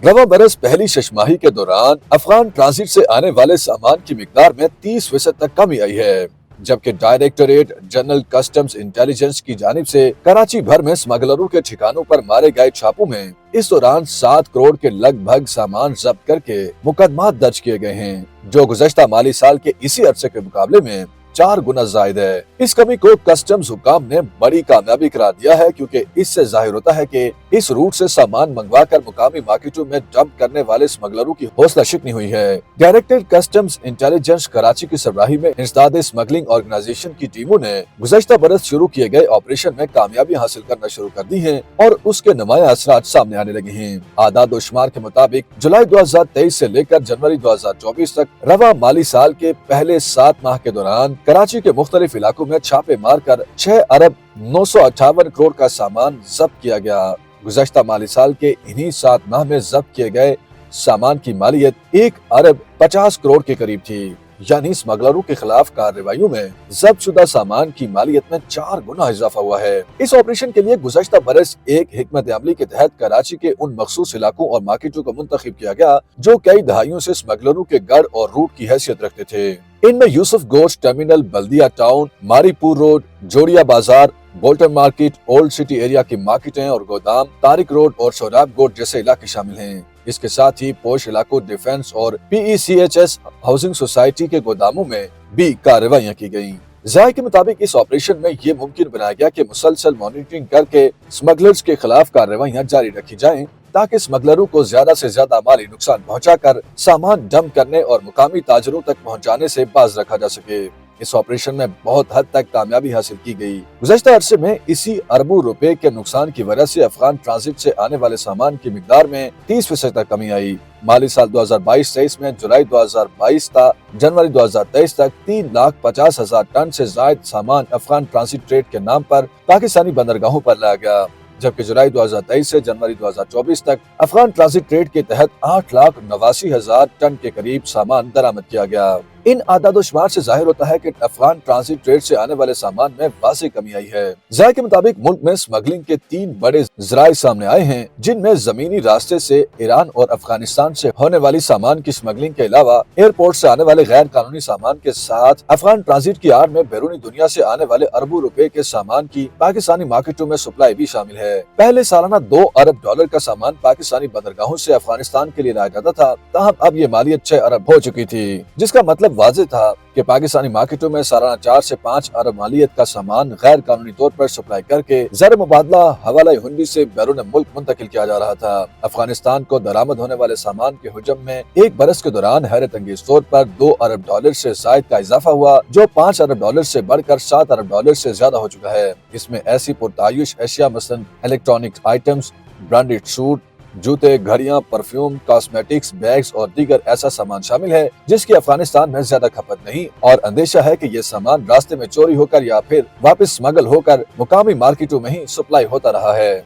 रवा बरस पहली शशमाही के दौरान अफगान ट्रांजिट से आने वाले सामान की मिकदार में 30% तक कमी आई है, जबकि डायरेक्टरेट जनरल कस्टम्स इंटेलिजेंस की जानिब से कराची भर में स्मगलरों के ठिकानों पर मारे गए छापों में इस दौरान 7 करोड़ के लगभग सामान जब्त करके मुकदमा दर्ज किए गए हैं, जो गुज़श्ता माली साल के इसी अरसे के मुकाबले में 4 गुना जायद है। इस कमी को कस्टम्स हुकाम ने बड़ी कामयाबी करार दिया है, क्योंकि इससे जाहिर होता है कि इस रूट से सामान मंगवा कर मुकामी मार्केटों में डंप करने वाले स्मगलरों की हौसला शिकनी हुई है। डायरेक्टर कस्टम्स इंटेलिजेंस कराची की सरबराही में इंसदाद स्मगलिंग ऑर्गेनाइजेशन की टीमों ने गुज़श्ता बरस शुरू किए गए ऑपरेशन में कामयाबी हासिल करना शुरू कर दी है और उसके नुमाया असरात सामने आने लगे हैं। आदाद व शुमार के मुताबिक जुलाई 2023 से लेकर जनवरी 2024 तक रवा माली साल के पहले 7 माह के दौरान कराची के मुख्तलिफ इलाकों में छापे मारकर 6 अरब 958 करोड़ का सामान जब्त किया गया। गुज़श्ता माली साल के इन्हीं 7 माह में जब्त किए गए सामान की मालियत 1 अरब 50 करोड़ के करीब थी, यानी स्मगलरों के खिलाफ कार्रवाइयों में जब्त शुदा सामान की मालियत में 4 गुना इजाफा हुआ है। इस ऑपरेशन के लिए गुज़श्ता बरस एक हिकमत अमली के तहत कराची के उन मखसूस इलाकों और मार्केटों को मुंतखब किया गया जो कई दहाइयों से स्मगलरों के गढ़ और रूट की हैसियत रखते थे। इनमें यूसुफ गोश्त टर्मिनल, बल्दिया टाउन, मारीपुर रोड, जोड़िया बाजार, Bolton market, old city area की मार्केटें और गोदाम, तारिक रोड और शोराब गोड जैसे इलाके शामिल हैं। इसके साथ ही पोश इलाकों, डिफेंस और PECHS हाउसिंग सोसाइटी के गोदामों में भी कार्रवाइयां की गयी। ज़ाय के मुताबिक इस ऑपरेशन में ये मुमकिन बनाया गया कि मुसलसल मॉनिटरिंग करके स्मगलर्स के खिलाफ कार्रवाइयां जारी रखी जाएं, ताकि स्मगलरों को ज्यादा से ज्यादा माली नुकसान पहुंचाकर सामान डंप करने और मुकामी ताजरों तक पहुंचाने से बाज रखा जा सके। इस ऑपरेशन में बहुत हद तक कामयाबी हासिल की गई। गुज़श्ता अरसे में इसी अरबों रुपए के नुकसान की वजह से अफगान ट्रांजिट से आने वाले सामान की मिकदार में 30% तक कमी आई। माली साल 2022-23 में जुलाई 2022 था जनवरी 2023 तक 3,50,000 टन से ज्यादा सामान अफगान ट्रांजिट ट्रेड के नाम पर पाकिस्तानी बंदरगाहों पर लाया गया, जबकि जुलाई 2023 से जनवरी 2024 तक अफगान ट्रांजिट ट्रेड के तहत 8,89,000 टन के करीब सामान दरामद किया गया। इन आदाद-ओ-शुमार से जाहिर होता है कि अफगान ट्रांजिट ट्रेड से आने वाले सामान में वाज़ेह कमी आई है। ज़ाय के मुताबिक मुल्क में स्मगलिंग के 3 बड़े ज़राए सामने आए हैं, जिनमें जमीनी रास्ते से ईरान और अफगानिस्तान से होने वाली सामान की स्मगलिंग के अलावा एयरपोर्ट से आने वाले गैर कानूनी सामान के साथ अफगान ट्रांजिट की आड़ में बैरूनी दुनिया से आने वाले अरबों रुपए के सामान की पाकिस्तानी मार्केटों में सप्लाई भी शामिल है। पहले सालाना 2 अरब डॉलर का सामान पाकिस्तानी बंदरगाहों से अफगानिस्तान के लिए लाया जाता था, ताहम अब ये मालियत 6 अरब हो चुकी थी, जिसका मतलब वाज़ेह था कि पाकिस्तानी मार्केटों में सालाना 4 से 5 अरब मालियत का सामान गैर कानूनी तौर पर सप्लाई करके ज़र मुबादला हवाला हुंडी से बैरून मुल्क मुंतकिल किया जा रहा था। अफगानिस्तान को दरामद होने वाले सामान के हुजम में एक बरस के दौरान हैरत अंगेज तौर पर 2 अरब डॉलर से जायद का इजाफा हुआ, जो 5 अरब डॉलर से बढ़कर 7 अरब डॉलर से ज्यादा हो चुका है। इसमें ऐसी पुरतायुश एशिया मसलन इलेक्ट्रॉनिक आइटम्स, ब्रांडेड सूट, जूते, घड़ियां, परफ्यूम, कॉस्मेटिक्स, बैग्स और दीगर ऐसा सामान शामिल है जिसकी अफगानिस्तान में ज्यादा खपत नहीं, और अंदेशा है कि ये सामान रास्ते में चोरी होकर या फिर वापस स्मगल होकर मुकामी मार्केटों में ही सप्लाई होता रहा है।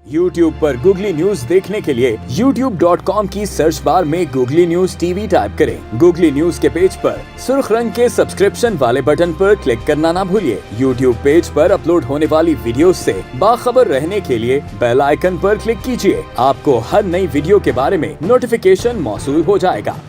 YouTube पर गूगली न्यूज देखने के लिए youtube.com की सर्च बार में गूगली न्यूज TV टाइप करें। गूगली न्यूज के पेज पर सुर्ख रंग के सब्सक्रिप्शन वाले बटन पर क्लिक करना ना भूलिए। YouTube पेज पर अपलोड होने वाली वीडियोस से बाखबर रहने के लिए बेल आइकन पर क्लिक कीजिए। आपको हर नई वीडियो के बारे में नोटिफिकेशन मौसूल हो जाएगा।